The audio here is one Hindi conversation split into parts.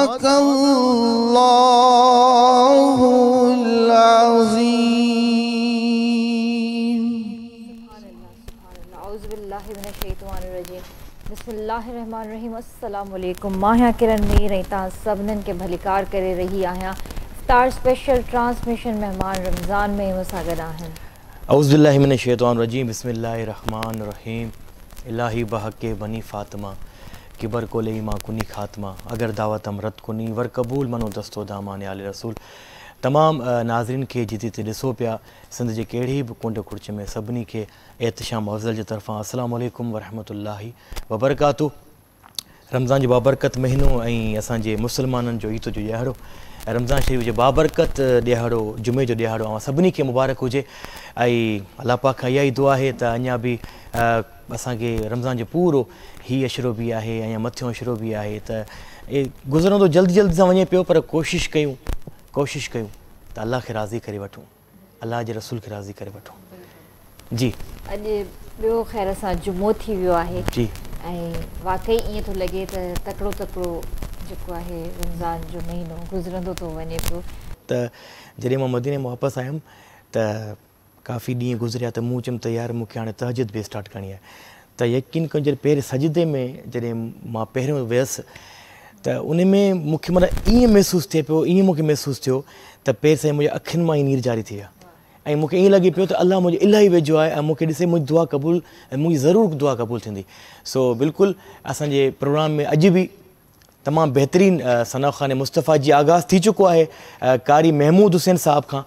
सदक़ल्लाहुल अज़ीम। बिस्मिल्लाहिर्रहमानिर्रहीम। अस्सलामु अलैकुम। मां किरण मीर ऐं तव्हां सभिनीनि खे भलीकार करे रही आहियां। इफ्तार स्पेशल ट्रांसमिशन मेहमान रमज़ान में मूंसां गॾु आहिनि। औज़ु बिल्लाहि मिनश शैतानिर रजीम। बिस्मिल्लाहिर्रहमानिर्रहीम। इलाही बहक़े बनी फ़ातिमा किबर कोले मां कुनी ख़ात्मा अगर दावत अमरत कुनी वर कबूल मनो दस्तो दामान आले रसूल। तमाम नाज़रीन खे जिते ते ॾिसो पिया सिंध जे कहिड़ी बि कुंड खुर्च में सभिनी खे एहतिशाम अफ़ज़ल जे तरफ़ां अस्सलामु अलैकुम वरहमतुल्लाहि वबरकातु। रमज़ान जो बाबरकत महीनो ऐं असांजे मुस्लमाननि जो ईद जो ॾियारो रमज़ान शरीफ़ जो बाबरकत ॾियारो जुमे जो ॾियारो ऐं सभिनी खे मुबारक हुजे। ऐं अल्लाह पाक खां इहा ई दुआ आहे त अञा बि असांखे रमज़ान जो पूरो हीउ अशरो बि आहे ऐं मथियों अशरो बि आहे त गुज़रंदो जल्दी जल्दी सां वञे पियो, पर कोशिशि कयूं त अल्लाह खे राज़ी करे वठूं, अल्लाह जे रसूल खे राज़ी करे वठूं। जी अॼु ॿियो ख़ैर असां जुमो थी वियो आहे जी ऐं वाक़ई ईअं थो लॻे त तकिड़ो जेको आहे रमज़ान जो महीनो गुज़रंदो थो वञे पियो। त जॾहिं मां मदीने में वापसि आयुमि त काफ़ी ॾींहं गुज़रिया त मूं चयुमि त यार मूंखे हाणे तहजद बि स्टार्ट करणी आहे। त यकीन कयो जॾहिं पहिरें सजदे में जॾहिं मां पहिरियों वियसि त उन में मूंखे मतिलबु ईअं महसूसु थिए पियो, ईअं मूंखे महसूसु थियो त पेर सां मुंहिंजे अखियुनि मां ई नीर जारी थी विया ऐं मूंखे ईअं लॻे पियो त अलाह मुंहिंजो इलाही वेझो आहे ऐं मूंखे ॾिसे मुंहिंजी दुआ क़बूल ऐं मुंहिंजी ज़रूरु दुआ क़बूल थींदी। सो बिल्कुलु असांजे प्रोग्राम में अॼु बि तमामु बहितरीनु सना ख़ान मुस्तफ़ा जी आगाज़ थी चुको आहे कारी महमूद हुसैन साहब खां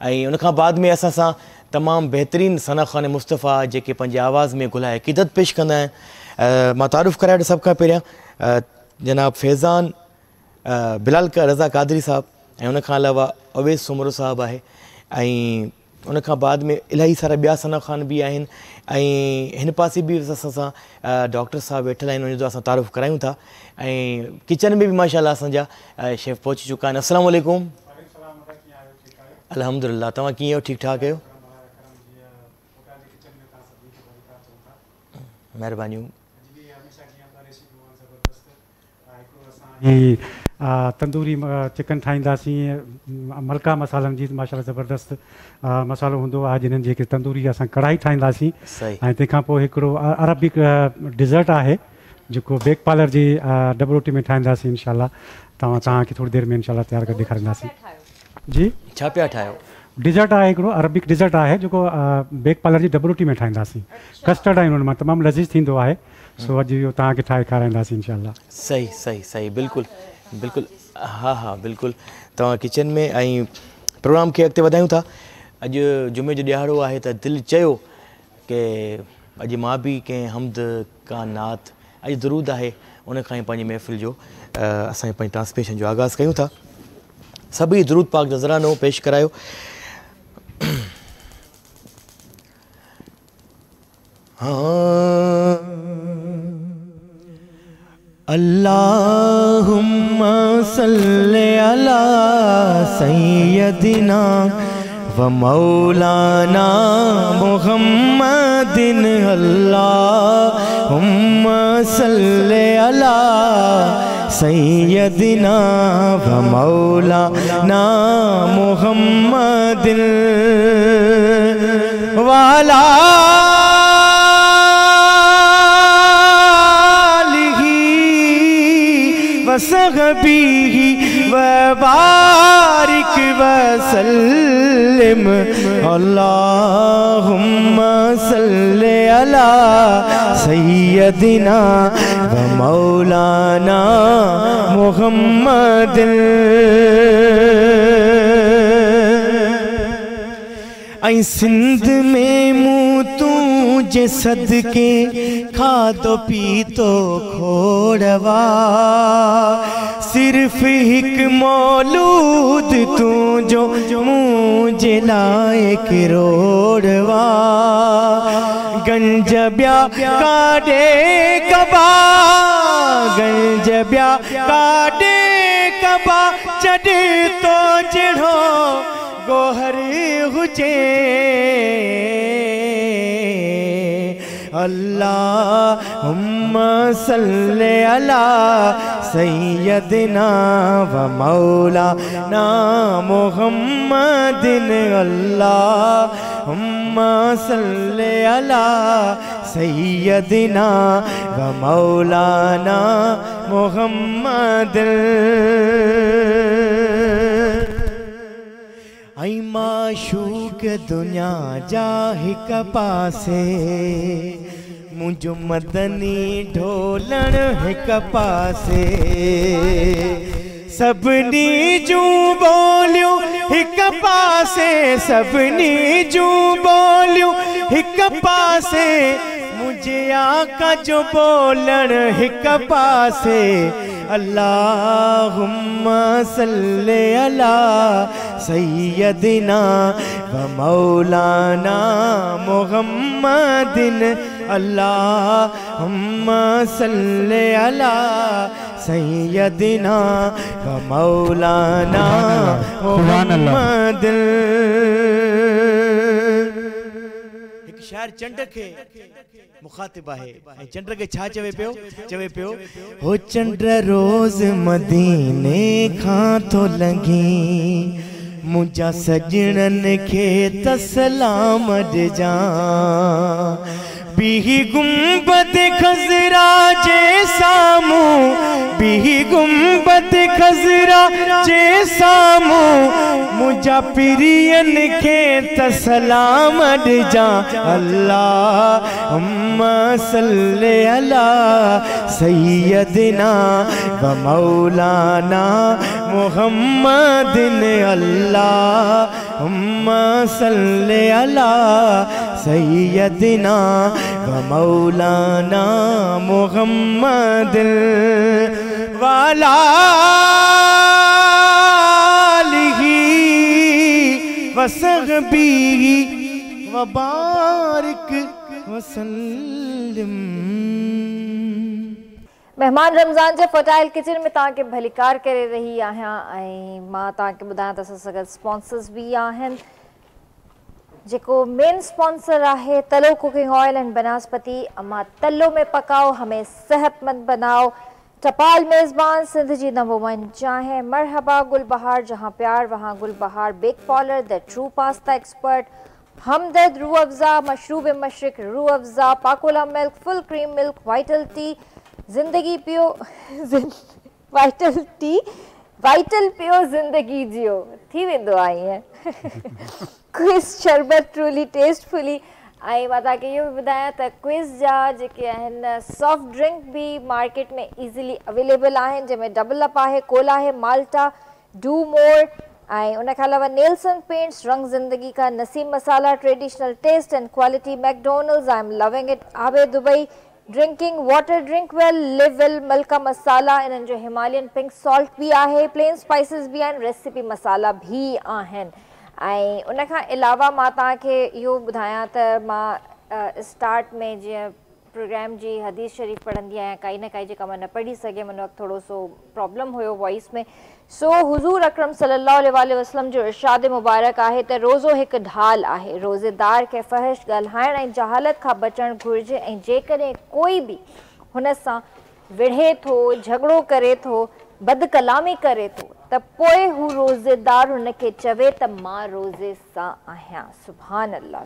ऐं उनखां बाद में असां सां तमामु बहितरीनु सना ख़ान मुस्तफ़ा जेके पंहिंजे आवाज़ में गुलाए अक़ीदत पेश कंदा आहिनि। मां तारीफ़ कराए सभ खां पहिरियां जनाब फैज़ान बिलाल रज़ा कादरी साहब ऐं उनखां अलावा अवैस सुमरो साहब आहे ऐं उनखां बाद में इलाही सारा ॿिया सना ख़ान बि आहिनि ऐं हिन पासे बि असां सां डॉक्टर साहब वेठल आहिनि, उनजो असां तारीफ़ करायूं था ऐं किचन में बि माशाअल्लाह असांजा शेफ़ पहुची चुका आहिनि। अस्सलामु अलैकुम। अल्हम्दुलिल्लाह, तव्हां कीअं आहियो? ठीकु ठाक आहियो? महिरबानियूं। तंदूरी चिकन ठाहींदासीं, मलका मसालनि जी माशाअल्लाह ज़बरदस्त मसालो हूंदो आहे जिन्हनि जेके तंदूरी असां कढ़ाई ठाहींदासीं ऐं तंहिंखां पोइ हिकिड़ो अरबिक डिज़र्ट आहे जेको बेक पार्लर जी डबल रोटी में ठाहींदासीं इंशाल्लाह। तव्हांखे थोरी देरि में इंशाल्लाह तयारु करे ॾेखारींदासीं। जी छा पिया ठाहियो? डिज़र्ट आहे हिकिड़ो अरबिक डिज़र्ट आहे जेको बेक पार्लर जी डबल रोटी में ठाहींदासीं। कस्टर्ड आहिनि हुन मां तमामु लज़ीज़ थींदो आहे। सो अॼु इहो तव्हांखे ठाहे खाराईंदासीं इंशाल्लाह। सही सही सही बिल्कुलु बिल्कुलु हा हा बिल्कुलु तव्हां किचन में ऐं प्रोग्राम खे अॻिते वधायूं था। अॼु जुमे जो ॾियारो आहे त दिलि चयो की अॼु मां बि कंहिं हमद का नात अॼु दरूद आहे उन खां ई पंहिंजी महफ़िल जो असां पंहिंजी ट्रांसमिशन जो आगाज़ कयूं था। सभई दरूद पाक नज़रानो पेश करायो। अल्लाहुम्मा सल्ले अला सय्यदिना व मौलाना मुहम्मदिन। अल्लाहुम्मा सल्ले अला सय्यदिना व मौलाना मुहम्मदिन वाला वसहबीही व बारिक वसल्लिम। अल्लाहुम्मा सल्ले अला सय्यदिना व मौलाना मुहम्मदिन। ऐं सिंध में मूं तुझे सदके खाधो पीतो खोड़वा सिर्फ हिक मौलूद तुझो मुझे लायक रोड़वा गंज ब्या काडे कबा गंज ब्या काडे कबा चढ़े तो चढ़ो गोहर हुजे अल्लाहुम्मा सल्ले अला सय्यदिना व मौलाना मुहम्मदिन अल्लाहुम्मा सल्ले अला सय्यदिना व मौलाना मुहम्मदिन। आई माशूक दुनिया जा हिक पासे मुझो मदनी ढोलण हिक पासे सबनी जू बोलियो हिक पासे सबनी जू बोलियो हिक पासे मुझे आका जो बोलण हिक पासे अल्लाहुम्मा सल्ले अला सय्यदिना व मौलाना मुहम्मदिन अल्लाहुम्मा सल्ले अला सय्यदिना व मौलाना मुहम्मदिन। एक शायर चंड के मुखातिब है चंद्र के छा चवे पियो हो चंद्र रोज मदीने खां तो लंघी मुझा सजणन खे त सलाम ॾिजां बिही गुंबद खज़रा जे सामूं बिही गुंबद खज़रा जे सामूं मुझा पिरियन खे त सलाम ॾिजां अल्लाहुम्मा सल्ले अला सय्यदिना व मौलाना मुहम्मदिन अल्लाहुम्मा सल्ले अला सय्यदिना व मौलाना मुहम्मदिन वाला वसहबी वबारिक वसल्लम। मेहमान रमज़ान जे फर्टाइल किचन में तव्हांखे भलीकार करे रही आहियां ऐं मां तव्हांखे ॿुधायां त असां सां गॾु स्पॉन्सर्स बि आहिनि जेको मेन स्पॉन्सर आहे तलो कुकिंग ऑयल एंड बनास्पति अम्मा तलो में पकाओ हमें सेहतमंद बनाओ टपाल मेज़बान सिंध जी नंबर 1 चाहे मरहबा गुलबहार जहां प्यार वहां Gulbahar bake parlour the true pasta expert Hamdard Rooh Afza मशरूब मशरिक Rooh Afza Pakola milk full cream milk vital tea जिंदगी पियो वाइटल पियो जिंदगी जियो थी वेंदो आहे क्विज शरबत ट्रूली टेस्टफुली आई मां तव्हांखे इहो बि ॿुधायां त क्विज़ जा जेके आहिनि सॉफ्ट ड्रिंक बि मार्केट में ईज़िली अवेलेबल आहिनि जंहिंमें डबल अप आहे कोला आहे माल्टा डू मोर ऐं उनखां अलावा नेल्सन पेंट्स रंग ज़िंदगी का Naseem masala traditional taste and quality McDonald's I am loving it आबे Dubai drinking water drink well live well Malka masala इन्हनि जो हिमालयन पिंक सॉल्ट बि आहे प्लेन स्पाइसिस बि आहिनि रेसिपी मसाला बि आहिनि ऐं उनखां अलावा मां तव्हांखे इहो ॿुधायां त मां स्टार्ट में जीअं प्रोग्राम जी हदीस शरीफ़ पढ़ंदी आहियां काई न काई जेका मां न पढ़ी सघियमि हुन वक़्तु थोरो सो प्रॉब्लम हुयो वॉइस में सो हुज़ूर अकरम सल्लल्लाहु अलैहि वसल्लम जो इरशाद मुबारक आहे त रोज़ो हिकु ढाल आहे रोज़ेदार खे फ़हिश ॻाल्हाइण ऐं जहालत खां बचणु घुरिजे ऐं जेकॾहिं कोई बि हुन सां विढ़े थो झगड़ो करे थो बदकलामी करे थो त पोइ हू रोज़ेदार हुनखे चवे त मां रोज़े सां आहियां सुभान अल्लाह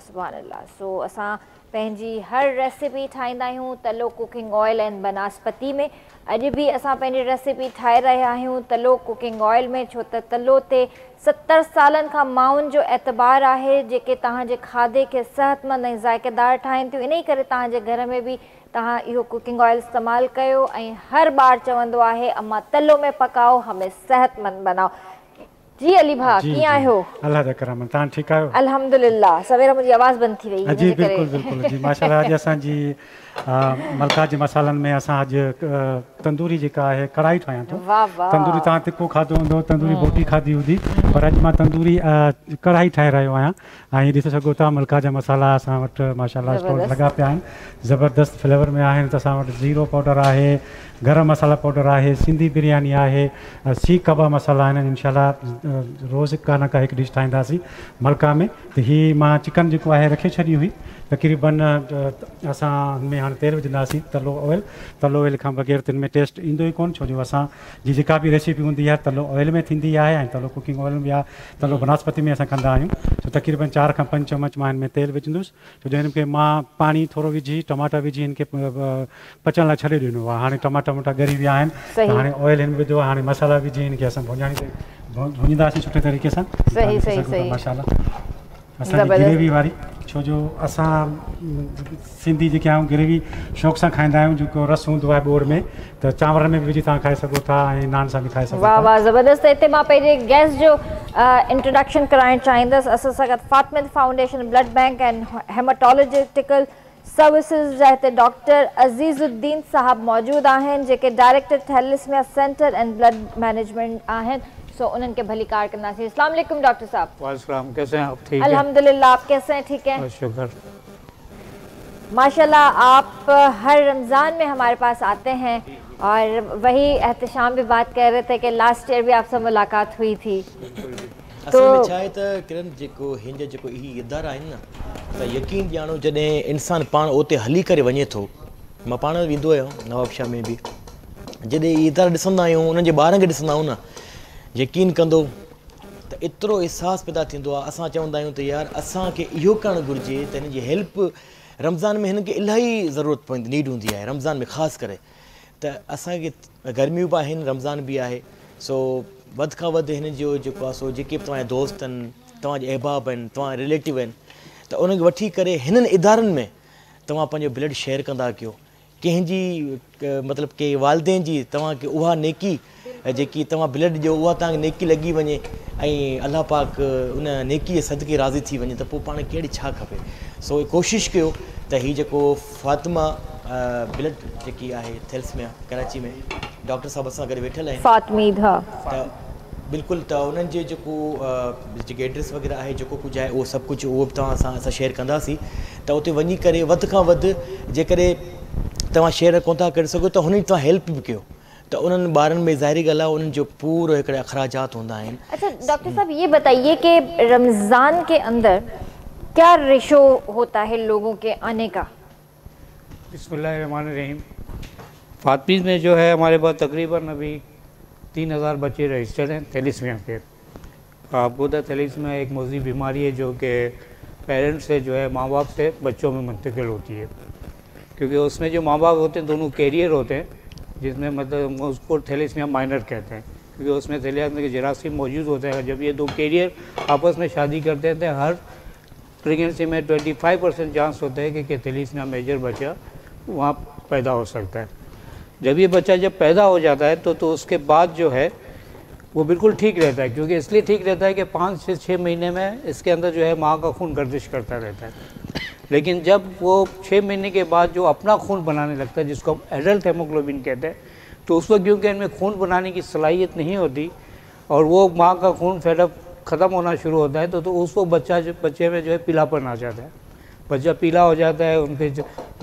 सो असां पंहिंजी हर रेसिपी ठाहींदा आहियूं तलो कुकिंग ऑयल एंड बनास्पति में अॼु बि असां पंहिंजी रेसिपी ठाहे रहिया आहियूं तलो कुकिंग ऑयल में छो त तलो ते 70 सालनि खां माउनि जो एतबार आहे जेके तव्हांजे खाधे खे सेहतमंद ऐं ज़ाइक़ेदार ठाहिनि थियूं इन करे तव्हांजे घर में बि तव्हां इहो कुकिंग ऑयल इस्तेमालु कयो ऐं हर बार चवंदो आहे अम्मा तलो में पकाओ हमें सेहतमंद बनाओ जी अली भा कीअं आहियो अल्लाह जा करम तव्हां ठीकु आहियो अल्हम्दुलिल्लाह सवेर मुंहिंजी आवाज़ बंदि थी वई जी बिल्कुलु जी माशाल्लाह अॼु असांजी मलका जे मसालनि में असां अॼु तंदूरी जेका आहे कढ़ाई ठाहियां थो तंदूरी तव्हां तिखो खाधो हूंदो तंदूरी बोटी खाधी हूंदी पर अॼु मां तंदूरी कढ़ाई ठाहे रहियो आहियां ऐं ॾिसी सघो था मलका जा मसाला असां वटि माशाल्लाह स्टोर लॻा पिया आहिनि ज़बरदस्त फ्लेवर में आहिनि त असां वटि ज़ीरो पाउडर आहे गरम मसाला पाउडर आहे सिंधी बिरयानी आहे सीख कबाब मसाला आहिनि इंशाल्लाह रोज़ का न का हिकु डिश ठाहींदासीं मलका में। त हीअ मां चिकन जेको आहे रखे छॾी हुई तक़रीबन असां हुन में हाणे तेल विझंदासीं तलो ऑयल खां बग़ैर तिन में टेस्ट ईंदो ई कोन, छो जो असांजी जेका बि रेसिपी हूंदी आहे तलो ऑयल में थींदी आहे ऐं तलो कुकिंग ऑयल में या तलो बनस्पति में असां कंदा आहियूं। त तक़रीबन 4 खां 5 चम्मच मां हिन में तेल विझंदुसि, छो जो हिन खे मां पाणी थोरो विझी टमाटा विझी हिन खे पचण लाइ छॾे ॾिनो आहे। हाणे टमाटा ॻरी विया आहिनि त हाणे ऑयल हिन विधो आहे, हाणे मसाला विझी हिन खे असां भुञंदासीं सुठे तरीक़े सां। मसाला असांजी ग्रेवी वारी, छो जो असां सिंधी जेके आहियूं ग्रेवी शौक़ सां खाईंदा आहियूं, जेको रस हूंदो आहे बोर में त चांवरनि में बि विझी तव्हां खाई सघो था ऐं नान सां बि खाई सघो था। वाह वाह ज़बरदस्त। हिते मां पंहिंजे गेस्ट जो इंट्रोडक्शन कराइणु चाहींदसि। असां सां गॾु Fatima foundation blood bank and hematological services जा हिते डॉक्टर अज़ीज़ुद्दीन साहब मौजूदु आहिनि, जेके director thalassemia centre and blood management आहिनि। सो उन्हनि के भली कार करनासी। अस्सलाम वालेकुम डॉक्टर साहब। वालेकुम, कैसे हैं आप? ठीक है अल्हम्दुलिल्लाह, आप कैसे हैं? ठीक है, शुक्र। माशाल्लाह आप हर रमज़ान में हमारे पास आते हैं और वही एहतशाम भी बात कर रहे थे कि लास्ट ईयर भी आपसे मुलाकात हुई थी। असल में छा आहे त किरण जेको हिन जेको ही इदारा आहिनि न त यकीन ॼाणो जॾहिं इंसान पाण उते हली करे वञे थो, मां पाण वेंदो आहियां नवाबशाह में बि, जॾहिं इहे इदारा ॾिसंदा आहियूं उन्हनि जे ॿारनि खे ॾिसंदा आहियूं न, यकीन कंदो त एतिरो अहसासु पैदा थींदो आहे। असां चवंदा आहियूं त यार असांखे इहो करणु घुरिजे त हिन जी हेल्प रमज़ान में हिन खे इलाही ज़रूरत पवंदी, नीड हूंदी आहे रमज़ान में ख़ासि करे। त असांखे गर्मियूं बि आहिनि, रमज़ान बि आहे, सो वधि खां वधि हिन जो जेको आहे सो जेके बि तव्हांजा दोस्त आहिनि, तव्हांजे अहबाब आहिनि, तव्हां रिलेटिव आहिनि, त उनखे वठी करे हिननि इदारनि में तव्हां पंहिंजो ब्लड शेयर कंदा कयो। कंहिंजी मतिलबु के वालदेन जी तव्हांखे उहा नेकी जेकी तव्हां ब्लड ॾियो उहा तव्हांखे नेकी लॻी वञे ऐं अलाह पाक उन नेकीअ सदके राज़ी थी वञे त पोइ पाण कहिड़ी छा खपे। सो कोशिशि कयो त हीअ जेको फातिमा ब्लड जेकी आहे थैलेसीमिया कराची में डॉक्टर साहब सां गॾु वेठल आहिनि फातमीद, हा त बिल्कुलु, त उन्हनि जे जेकी एड्रेस वग़ैरह आहे जेको कुझु आहे उहो सभु कुझु उहो बि तव्हां सां असां शेयर कंदासीं। त उते वञी करे वधि खां वधि जेकॾहिं तव्हां शेयर कोन था करे सघो त हुनजी तव्हां हेल्प बि कयो। तो उन्हनि ॿारनि में ज़ाहिरी ॻाल्हि आहे उन्हनि जो पूरो हिकिड़े अखराजात हूंदा आहिनि। अच्छा डॉक्टर साहब ये बताइए कि रमज़ान के अंदर क्या रेशो होता है लोगों के आने का? बिस्मिल्लाहिर्रहमानिर्रहीम। फातमीद में जो है हमारे पास तकरीबन अभी 3000 बच्चे रजिस्टर्ड हैं थैलेसीमिया के। आपको पता है थैलेसीमिया एक मौजूदी बीमारी है जो कि पेरेंट्स से जो है माँ बाप से बच्चों में मुंतकिल होती है, क्योंकि उसमें जो माँ बाप होते हैं दोनों कैरियर होते हैं, जिसमें मतलब उसको थैलेसीमिया माइनर कहते हैं, क्योंकि उसमें थैलेसीमिया के जरासीम मौजूद होते हैं। जब ये दो कैरियर आपस में शादी करते हैं तो हर प्रेगनेंसी में 25% चांस होता है कि थैलेसीमिया मेजर बच्चा वहाँ पैदा हो सकता है। जब ये बच्चा जब पैदा हो जाता है तो उसके बाद जो है वो बिल्कुल ठीक रहता है, क्योंकि इसलिए ठीक रहता है कि 5 से 6 महीने में इसके अंदर जो है माँ का खून गर्दिश करता रहता है। लेकिन जब वो 6 महीने के बाद जो अपना खून बनाने लगता है, जिसको हम एडल्ट हेमोग्लोबिन कहते हैं, तो उस वक्त क्योंकि इनमें खून बनाने की सलाहियत नहीं होती और वो माँ का खून फेडअप ख़त्म होना शुरू होता है, तो उस वक्त बच्चे में जो है पीलापन आ जाता है, बच्चा पीला हो जाता है, उनके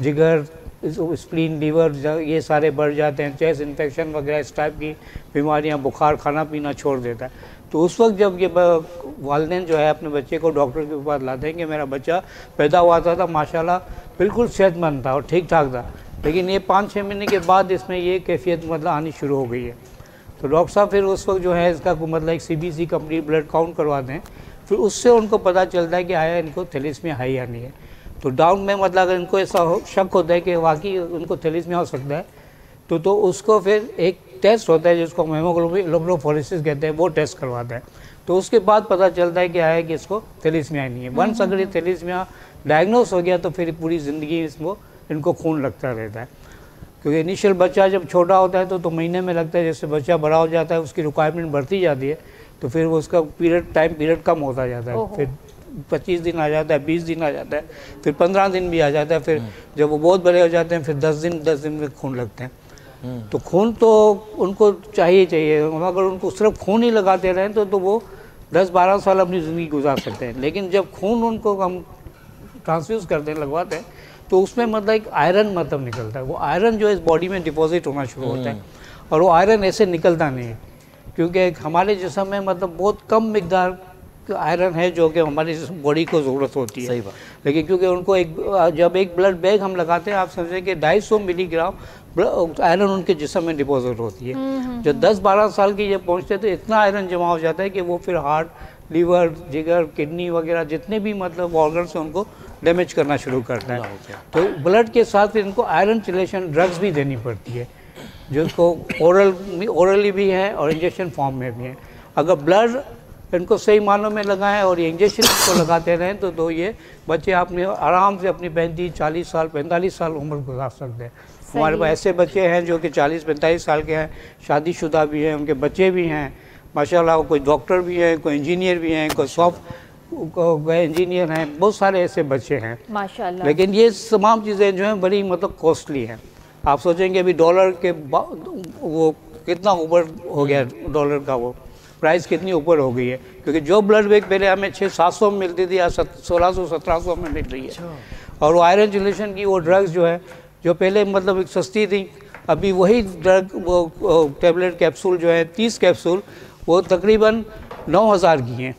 जिगर, स्प्लीन, लीवर ये सारे बढ़ जाते हैं, चेस्ट इन्फेक्शन वगैरह इस टाइप की बीमारियाँ, बुखार, खाना पीना छोड़ देता है। तो उस वक्त जब ये वालिदैन जो है अपने बच्चे को डॉक्टर के पास लाते हैं कि मेरा बच्चा पैदा हुआ था माशाल्लाह बिल्कुल सेहतमंद था और ठीक ठाक था, लेकिन ये 5-6 महीने के बाद इसमें ये कैफियत मतलब आनी शुरू हो गई है, तो डॉक्टर साहब फिर उस वक्त जो है इसका मतलब एक CBC कंप्लीट ब्लड काउंट करवाते हैं, फिर उससे उनको पता चलता है कि आया इनको थैलेसीमिया है या नहीं है। तो डाउन में मतलब अगर इनको ऐसा शक होता है कि वाकई उनको थैलेसीमिया हो सकता है, तो उसको फिर एक टेस्ट होता है जिसको हम हेमोग्लोबिन इलेक्ट्रोफोरेसिस कहते हैं, वो टेस्ट करवाता है, तो उसके बाद पता चलता है कि आया कि इसको थैलेसीमिया नहीं है। वंस अगर ये थैलेसीमिया डायग्नोस हो गया तो फिर पूरी ज़िंदगी इनको खून लगता रहता है, क्योंकि इनिशियल बच्चा जब छोटा होता है तो महीने में लगता है, जैसे बच्चा बड़ा हो जाता है उसकी रिक्वायरमेंट बढ़ती जाती है, तो फिर वो उसका टाइम पीरियड कम होता जाता है, फिर 25 दिन आ जाता है, 20 दिन आ जाता है, फिर 15 दिन भी आ जाता है, फिर जब वो बहुत बड़े हो जाते हैं फिर 10 दिन में खून लगते हैं। तो खून तो उनको चाहिए, अगर उनको सिर्फ खून ही लगाते रहें तो वो 10-12 साल अपनी ज़िंदगी गुजार सकते हैं, लेकिन जब खून उनको हम ट्रांसफ्यूज़ करते हैं, लगवाते हैं, तो उसमें मतलब एक आयरन मतलब निकलता है, वो आयरन जो है इस बॉडी में डिपॉजिट होना शुरू होता है, और वो आयरन ऐसे निकलता नहीं है, क्योंकि हमारे जिस्म में मतलब बहुत कम मिकदार आयरन है जो कि हमारी बॉडी को ज़रूरत होती है। सही बात। लेकिन क्योंकि उनको जब एक ब्लड बैग हम लगाते हैं, आप समझें कि 250 मिलीग्राम आयरन उनके जिस्म में डिपॉजिट होती है। जो 10-12 साल की जब पहुँचते तो इतना आयरन जमा हो जाता है कि वो फिर हार्ट, लीवर, जिगर, किडनी वगैरह जितने भी मतलब ऑर्गन्स हैं उनको डैमेज करना शुरू करता है। तो ब्लड के साथ फिर इनको आयरन चिलेशन ड्रग्स भी देनी पड़ती है, जिसको ओरली भी है और इंजेक्शन फॉर्म में भी है। अगर ब्लड इनको सही मानों में लगाएं और ये इंजेक्शन को लगाते रहें तो ये बच्चे आपने आराम से अपनी 35-40 साल 45 साल उम्र गुजार सकते हैं। हमारे पास ऐसे बच्चे हैं जो कि 40-45 साल के हैं, शादीशुदा भी हैं, उनके बच्चे भी हैं माशाल्लाह, कोई डॉक्टर भी हैं, कोई इंजीनियर भी हैं, कोई सॉफ्ट इंजीनियर हैं, बहुत सारे ऐसे बच्चे हैं माशाल्लाह। लेकिन ये तमाम चीज़ें जो हैं बड़ी मतलब कॉस्टली हैं। आप सोचेंगे अभी डॉलर के वो कितना ऊपर हो गया, डॉलर का वो प्राइस कितनी ऊपर हो गई है, क्योंकि जो ब्लड बैग पहले हमें 600-700 में मिलती थी, आज 1600-1700 में मिल रही है। और वो आयरन चिलेशन की वो ड्रग्स जो है, जो पहले मतलब एक सस्ती थी, अभी वही ड्रग वो टेबलेट कैप्सूल जो है 30 कैप्सूल वो तकरीबन 9000 की हैं।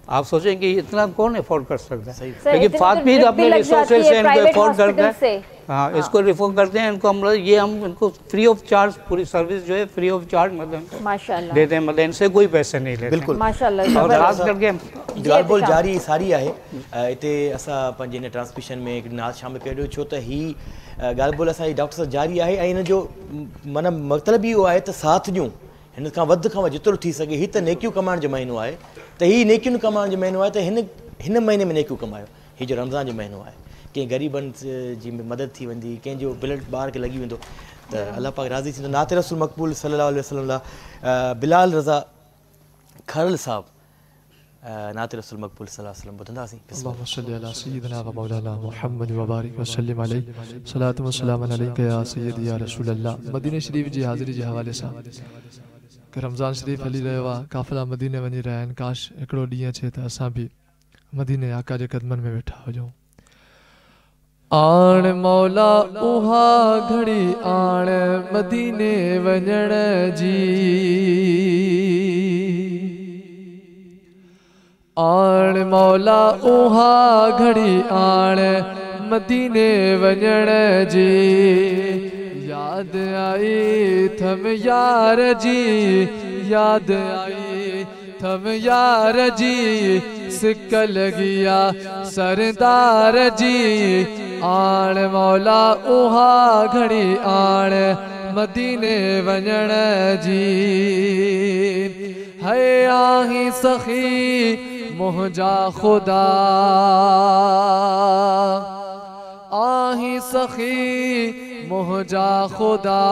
आप सोचें कि इतना कौन अफोर्ड कर सकता है, लेकिन फातमी अपने रिसोर्सेज से इनको अफोर्ड करते हैं। हाँ, इसको रिफर करते हैं, इनको हम इनको फ्री ऑफ चार्ज पूरी सर्विस जो है फ्री ऑफ चार्ज मतलब माशाल्लाह देते हैं, मतलब इनसे कोई पैसे नहीं लेते। बिल्कुल माशाल्लाह। और खास करके ॻाल्हि जारी सारी आहे। हिते असां पंहिंजे हिन ट्रांसमिशन में हिकु नाज़ शामिल कयो, छो त ही ॻाल्हि ॿोल असांजी डॉक्टर सां जारी आहे ऐं हिन जो माना मतिलबु इहो आहे त साथ ॾियूं, हिन खां वधि जेतिरो थी सघे। हीअ त नेकियूं कमाइण जो महीनो आहे, त हीअ नेकियुनि कमाइण जो महीनो आहे, त हिन महीने में नेकियूं कमायो। हीअ जो रमज़ान जो महीनो आहे, कंहिं ग़रीबनि जी मदद थी वेंदी, कंहिंजो ब्लड ॿार खे लॻी वेंदो त अलाह पाक राज़ी थींदो। नाते रसूल मक़बूल सल्लल्लाहु अलैहि वसल्लम लाइ बिलाल रज़ा खरल साहब नाते रसूल मक़बूल सल्लल्लाहु अलैहि वसल्लम ॿुधंदासीं। अल्लाहुम्मा सल्लि अला सय्यिदिना व मौलाना मुहम्मद व बारिक व सल्लिम अलैहि सलातु व सलाम अलैका या सय्यदी या रसूल अल्लाह। मदीने शरीफ जी हाज़िरी जे हवाले सां कि रमज़ान शरीफ हली रहियो आहे, काफ़िला मदीने वञी रहिया आहिनि। काश हिकिड़ो ॾींहुं अचे त असां बि मदीने आका जे क़दमनि में वेठा हुजूं। आण मौला उहा घड़ी आण मदीने वञण जी, आण मौला उहा घड़ी आण मदीने वञण जी। याद आई थम यार जी, याद आई थम यार जी, सिक लगिया सरदार जी। आण मौला उहा घड़ी आण मदीने वञण जी। है आही सखी मुंहिंजा खुदा, आही सखी मुंहिंजा खुदा,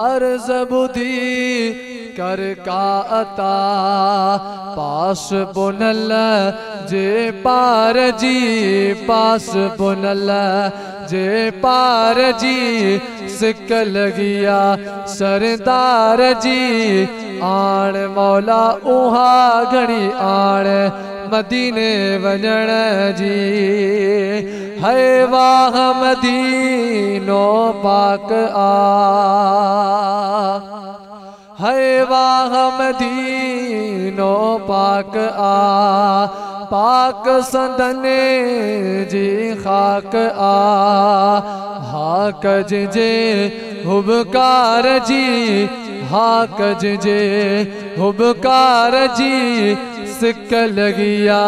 अर्ज़ ॿुधी कर का अता, पास बुनल जे पार जी, पास बुनल जे पार जी, सिक लगिया सरदार जी। आण मौला उहा घड़ी आण मदीने वञण जी। है वाह मदीनो पाक आ, है वाह मदीनो पाक आ, पाक संदने जी खाक आ। हाक जे हुबकार जी, हाक जे हुबकार जी, सिक लगिया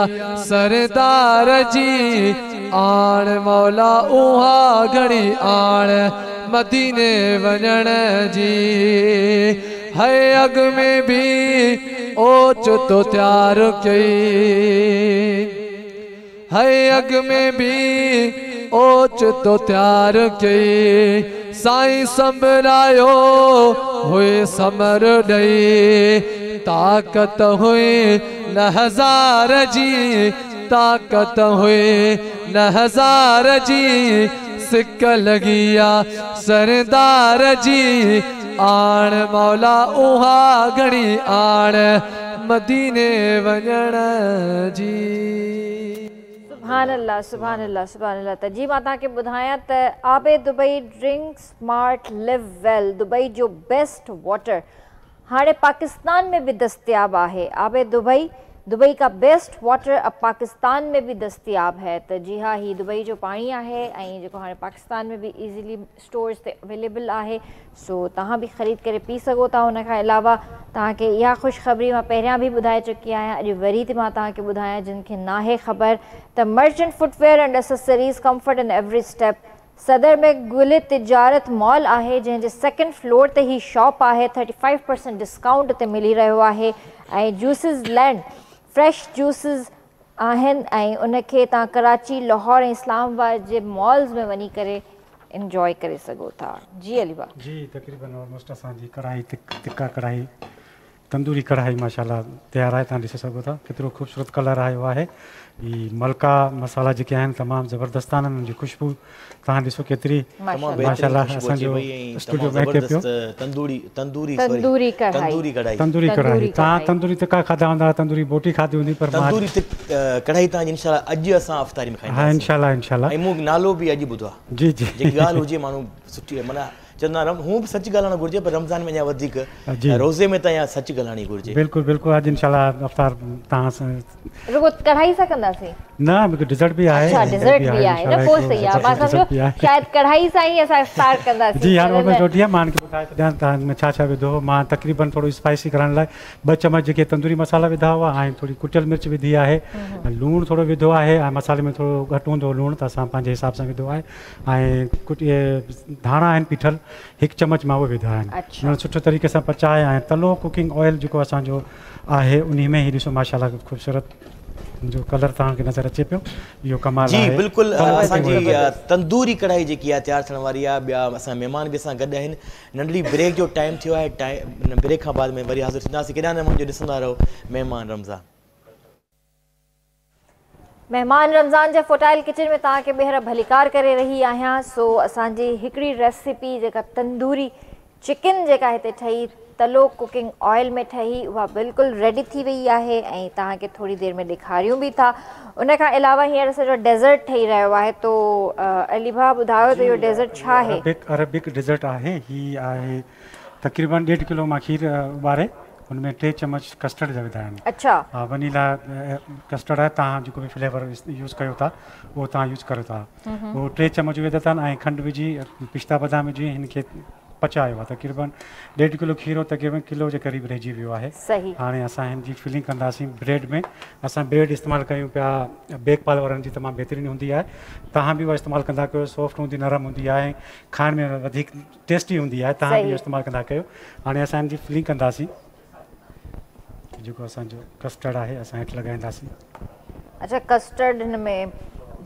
सरदार जी। आण मौला उहा घड़ी आण मदीने वञण जी। है अग में भी ओच तो त्यार कई, है अग में भी ओच तो त्यार कई, साईं संभरायो हुए समर ॾई। ताकत हुए न हज़ार जी, ताकत हुए न हज़ार जी, सिक लगिया सरदार जी। आण मौला उहा घड़ी आण मदीने वञण जी। सुभान अल्लाह, सुभान अल्लाह, सुभान अल्लाह। त जी मां तव्हांखे ॿुधायां त आबे Dubai drink smart live well, Dubai जो बेस्ट वाटर हाणे पाकिस्तान में भी दस्तियाब है। आबे दुबई का बेस्ट वाटर अब पाकिस्तान में भी दस्तियाब है। तो जी हाँ, ही दुबई जो पानी है ऐं जेको हाणे पाकिस्तान में भी ईज़िली स्टोर्स ते अवेलेबल है। सो तव्हां भी ख़रीद करे पी सघो था। उन खां अलावा तव्हांखे इहा ख़ुशख़बरी मां पहिरियां बि ॿुधाए चुकी आहियां, अॼु वरी थी मां तव्हांखे ॿुधायां जिन खे नाहे ख़बर त merchant footwear and accessories comfort in every step सदर में गुल तिजारत मॉल है, जैसे सेकेंड फ्लोर ते ही शॉप है। 35% डिस्काउंट ते मिली रहो है। जूसिस लैंड फ्रेश जूसिस आहिनि ऐं उनखे तव्हां कराची, लाहौर ऐं इस्लामाबाद जे मॉल्स में वञी करे इंजॉय करे सघो था। जी अलीबा जी, तक़रीबन ऑलमोस्ट असांजी कढ़ाई तिक्का कढ़ाई तंदूरी कढ़ाई माशाल्लाह तैयार है। तव्हां ॾिसी सघो था केतिरो ख़ूबसूरत कलर आयो आहे। ही मलका मसाला जेके आहिनि तमामु ज़बरदस्त आहिनि, उन्हनि जी खुशबू तव्हां ॾिसो केतिरी माशाल्लाह। असांजो स्टूडियो में के पियो तंदूरी कढ़ाई तव्हां तंदूरी तिक्का खाधा हूंदा, तंदूरी बोटी खाधी हूंदी, पर तंदूरी कढ़ाई तव्हांजी इंशाल्लाह अॼु असां अफ़तारी में खाईंदासीं। हाँ इंशाल्लाह ऐं मूं नालो बि अॼु ॿुधो आहे। जी जी, जेकी ॻाल्हि हुजे माण्हू सुठी माना चवंदा हूं बि सच ॻाल्हाइणु घुरिजे, पर रमज़ान में अञा वधीक रोज़े में त अञा सच ॻाल्हाइणी घुरिजे। बिल्कुलु बिल्कुलु, अॼु इंशाल्लाह अफ़तार तव्हां सां रुगो कढ़ाई सां कंदासीं न, मूंखे डिज़र्ट बि आहे। अच्छा डिज़र्ट बि आहे न, पोइ सही आहे। मां सम्झो शायदि कढ़ाई सां ई असां इफ़्तार कंदासीं। जी हाणे ऑलमोस्ट रोटी आहे। मां हिनखे ॿुधाए छॾियां तव्हां में छा छा विधो। मां तक़रीबन थोरो स्पाइसी करण लाइ 2 चम्मच जेके तंदूरी मसाला विधा हुआ ऐं थोरी कुटियल मिर्च विधी आहे, लूणु थोरो विधो आहे ऐं मसाले में थोरो घटि हूंदो लूणु त असां पंहिंजे हिसाब सां विधो आहे। ऐं धाणा आहिनि पीठल 1 चम्मच मां उहे विधा आहिनि। हुननि सुठो तरीक़े सां पचाए ऐं तलो कुकिंग ऑयल जेको असांजो आहे उन में ई ॾिसो माशाल्लाह ख़ूबसूरत जो कलर तव्हांखे नज़र अचे पियो, इहो कमाल आहे। जी बिल्कुलु, असांजी तंदूरी कढ़ाई जेकी आहे तयारु थियण वारी आहे। ॿिया असां महिमान बि असां गॾु आहिनि। नंढड़ी ब्रेक जो टाइम थियो आहे। ब्रेक खां बाद में वरी हाज़िर थींदासीं। केॾा न मुंहिंजो ॾिसंदा रहो महिमान रमज़ान। महिमान रमज़ान जे फोटाइल किचन में तव्हांखे ॿीहर भलीकार करे रही आहियां। सो असांजी हिकिड़ी रेसिपी जेका तंदूरी चिकन जेका हिते ठही तलो कुकिंग ऑयल में ठही, उहा बिल्कुलु रेडी थी वई आहे ऐं तव्हांखे थोरी देरि में ॾेखारियूं बि था। उन खां अलावा हींअर सॼो डेज़र्ट ठही रहियो आहे। तो अली भाउ ॿुधायो त इहो डेज़र्ट छा आहे? अरबिक डेज़र्ट आहे। हीअ आहे तक़रीबन 1.5 किलो मां खीर उॿारे उनमें 3 चम्मच कस्टर्ड जा विधा आहिनि। अच्छा, वनीला कस्टर्ड आहे। तव्हां जेको बि फ्लेवर यूज़ कयो था उहो तव्हां यूज़ करो था। उहो 3 चम्मच विधा अथनि ऐं खंडु विझी पिस्ता बादाम विझी हिनखे पचायो आहे। तक़रीबन 1.5 किलो खीरो तक़रीबन किलो जे क़रीब रहिजी वियो आहे। सही। हाणे असां हिन जी फिलिंग कंदासीं ब्रेड में। असां ब्रेड इस्तेमालु कयूं पिया बेक पाल वारनि जी, तमामु बहितरीनु हूंदी आहे। तव्हां बि उहा इस्तेमालु कंदा कयो, सॉफ्ट हूंदी, नरम हूंदी आहे, खाइण में वधीक टेस्टी हूंदी आहे। तव्हां बि इस्तेमालु कंदा कयो। हाणे असां हिन जी फिलिंग कंदासीं। जेको असांजो कस्टर्ड आहे असां हेठि लॻाईंदासीं। अच्छा, कस्टर्ड हिन में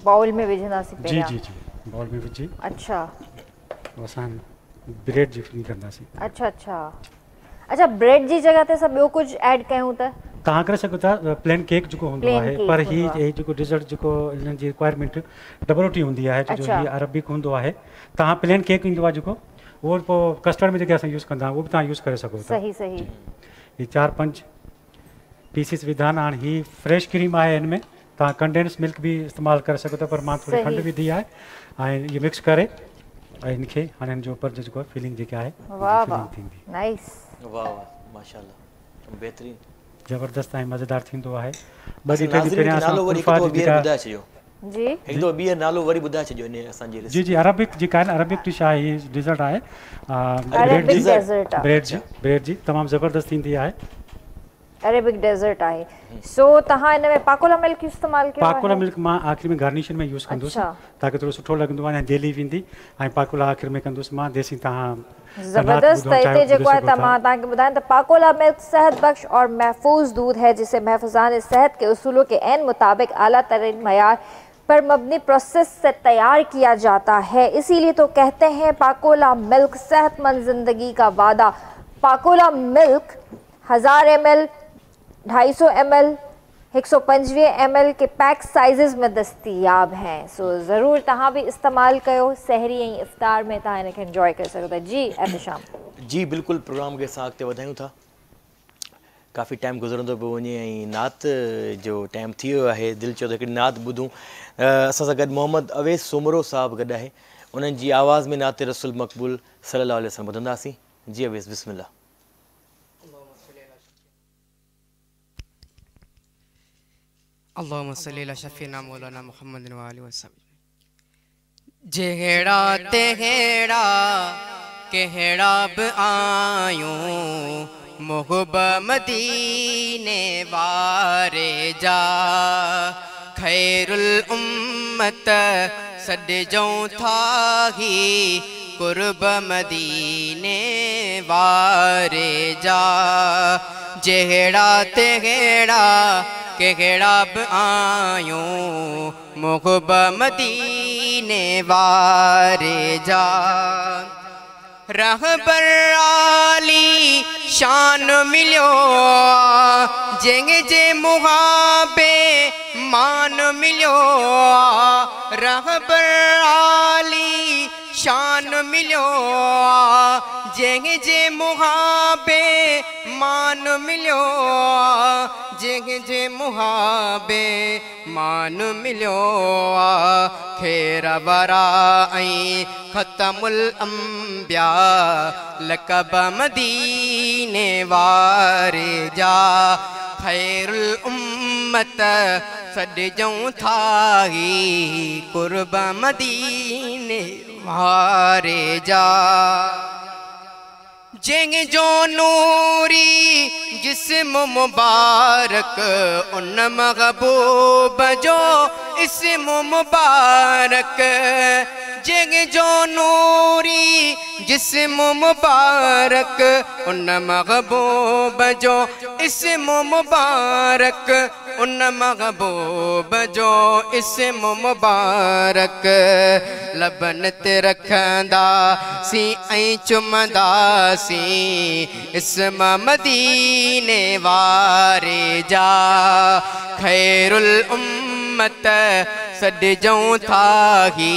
बाउल में विझंदासीं जी जी जी, बाउल में विझी अच्छा असां ब्रेड जी फिलिंग कंदासीं। अच्छा ब्रेड जी जगह ते असां ॿियो कुझु ऐड कयूं त तव्हां करे सघो था। प्लेन केक जेको हूंदो आहे, पर हीअ जेको डिज़र्ट जेको हिननि जी रिक्वायरमेंट डबल रोटी हूंदी आहे, छो जो हीअ अरबिक हूंदो आहे। तव्हां प्लेन केक ईंदो आहे जेको, उहो पोइ कस्टर्ड में जेके असां यूज़ कंदा आहियूं उहो बि तव्हां यूज़ करे सघो था। सही सही। हीअ 4-5 पीसिस विधा आहिनि। हाणे हीअ फ्रेश क्रीम आहे, हिन में तव्हां कंडेंस मिल्क भी इस्तेमालु करे सघो था, पर मां थोड़ी खंड विधी आहे ऐं इहो मिक्स करे ऐं हिनखे हाणे हिन जे ऊपर जेको आहे फिलिंग जेका आहे थींदी। नाइस, वाह वाह माशाल्लाह, बहितरीन, ज़बरदस्त ऐं मज़ेदार थींदो आहे। ॿ ॾींहं पहिरियां जी हिकु दो ॿीहर नालो वरी ॿुधाए छॾियो इन असांजी जी जी अरबिक जेका आहे अरबिक डिश आहे, हीअ डिज़र्ट आहे ब्रेड जी तमामु ज़बरदस्त थींदी आहे। अरेबिक डेजर्ट आहे। सो तव्हां हिन में पाकोला मिल्क इस्तेमालु कयो आहे? पाकोला मिल्क मां आख़िर में गार्निशिंग में यूज़ कंदुसि ताकि थोरो सुठो लॻंदो आहे ऐं जेली वेंदी ऐं पाकोला आख़िर में कंदुसि मां देसी। तव्हां ज़बरदस्त है हिते जेको आहे त मां तव्हांखे ॿुधायां त पाकोला मिल्क सेहत बख्श और महफूज दूध है जिसे महफूजान सेहत के उसूलों के ऐन मुताबिक आला तरीन मयार पर मबनी प्रोसेस से तैयार किया जाता है, इसीलिए तो कहते हैं पाकोला मिल्क सेहतमंद जिंदगी का वादा। Pakola milk 1000 ml, 250 ml, 125 ml के पैक साइज़ में दस्तियाब हैं। सो ज़रूर तहाँ भी इस्तेमाल कयो, सहरी ऐं इफ्तार में तहाँ इनके एंजॉय कर सको था। जी एहतशाम जी बिल्कुल, प्रोग्राम के साथ अॻिते वधायूं था। काफ़ी टाइम गुज़रंदो पियो वञे ऐं नात जो टाइम थी वियो आहे। दिलि चयो त हिकिड़ी नात ॿुधूं। असां सां गॾु मोहम्मद अवैस सुमरो साहब गॾु आहे, उन्हनि जी आवाज़ में नात रसूल मक़बूल सल्लल्लाहु अलैहि वसल्लम ॿुधंदासीं। जी अवैस बिस्मिल्लाह। अल्लाहुम्मा सल्ली अला शफ़ीना मौलाना मुहम्मद व आलिहि वसल्लम। जेड़ा तेड़ा केड़ा ब आयूं मुहब मदीने वारे जा खैरुल उम्मत सॾजऊं था ही कुर्ब मदीने वारे जा। जेड़ा तेड़ा केड़ा ब आयूं मुहब मदीने वारे जा। रहबर आली शान मिलियो जेंगे जे मुहाबे मान मिलियो। रहबर आली शान मिलियो जेंगे जे मुहाबे मान मिलियो। जेंगे जे मुहाबे मान मिलियो। खेरा बरा ऐं ख़तमुल अंबिया लक़ब मदीने वारे जा। खैरुल उम्मत सॾजऊं था ही कुर्ब मदीने वारे जा। जेंग जो नूरी जिस्म मुबारक उन महबूब जो इस्म मुबारक। जेंग जो नूरी जिस्म मुबारक उन महबूब जो इस्म मुबारक। उन महबूब जो इस्म मुबारक। लबन ते रखंदा सी ऐं चुमंदा सी इस्म मदीने वारे जा। खैरुल उम्मत सॾजऊं था ही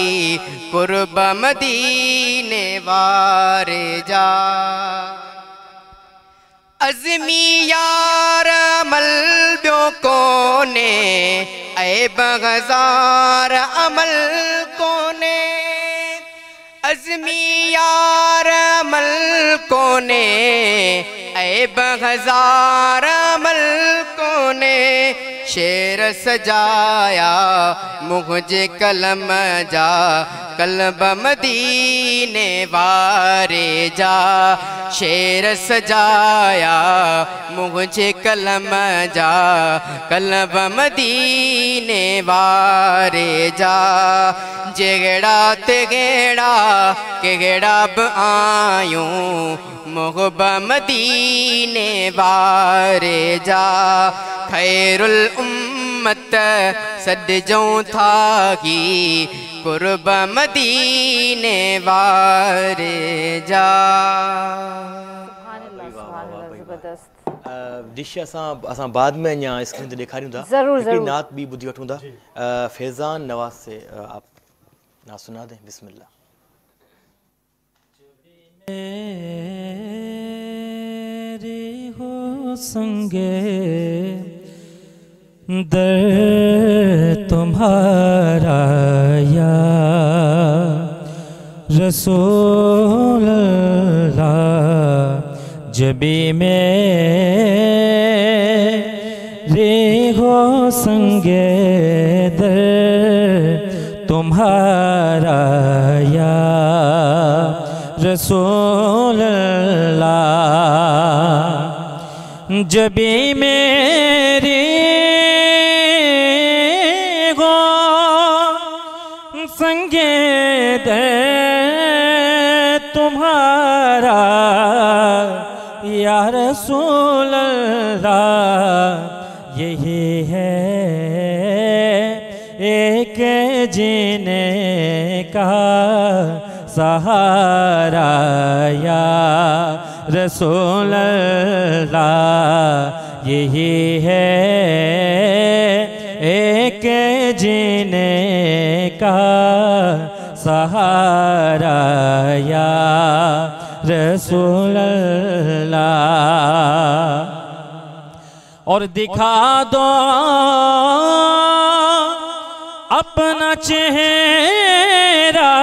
कुर्ब मदीने वारे जा। अज़मी यार अमल ॿियो कोने ऐब हज़ार अमल कोने। अज़मी यार अमल कोने ऐब हज़ार अमल कोने। शेर सजाया मुझे कलम जा कल्ब मदीने वारे जा। शेर सजाया मुझे कलम जा कल्ब मदीने वारे जा। जेड़ा तेड़ा केड़ा ब आयूं मुहब मदीने वारे जा। खैरुल उम्मत सॾजऊं था ही कुर्ब मदीने वारे जा। डिश असां बाद में अञा स्क्रीन ते ॾेखारियूं था। ज़रूर ज़रूर नात भी ॿुधी वठूं था। फैज़ान नवाज से आप नात सुना दें। बिस्मिल्लाह। मेरे हो संगे दर तुम्हारा या रसूल अल्लाह। जबी मेरे हो संगे दर तुम्हारा या रसूल अल्लाह। जबी मेरी हो संगे दे तुम्हारा या रसूल अल्लाह। यही है एक जीने का सहारा या रसूल अल्लाह। यही है एक जीने का सहारा या रसूल अल्लाह। और दिखा दो अपना चेहरा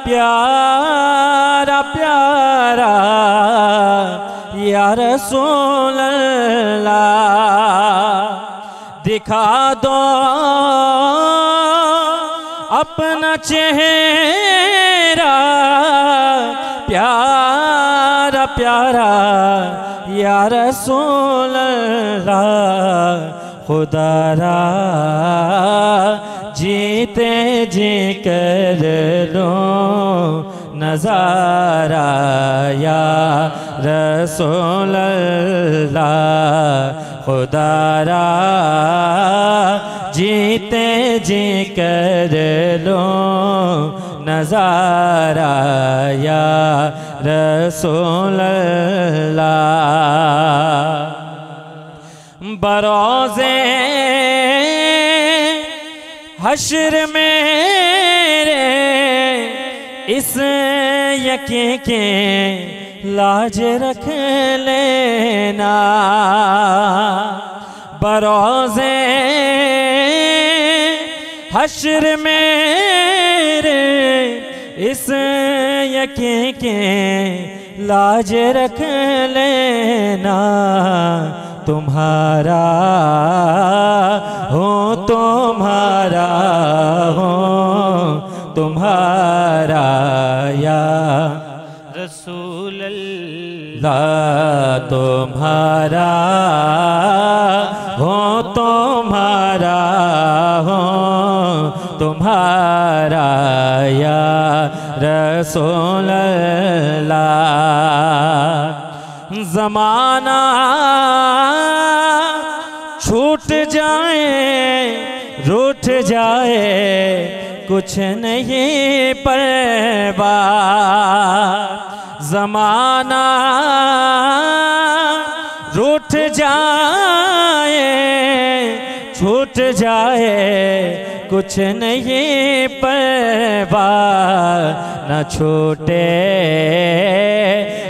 प्यारा प्यारा या रसूल अल्लाह। दिखा दो अपना चेहरा प्यारा प्यारा या रसूल अल्लाह खुदारा जीते जी कर लो नज़ारा या रसूल अल्लाह खुदारा जीते जी कर लो नज़ारा या रसूल अल्लाह बरोज़े हश्र मेरे इस यकीन के लाज रख लेना बरोज़े हश्र मेरे इस यकीन के लाज रख लेना तुम्हारा हो तुम्हारा हो तुम्हारा या रसूल अल्लाह तुम्हारा हो तुम्हारा हो तुम्हारा या रसूल अल्लाह ज़माना छूट जाए रूठ जाए कुछ नहीं परवाह ज़माना रूठ जाए छूट जाए कुछ नहीं परवाह न छूटे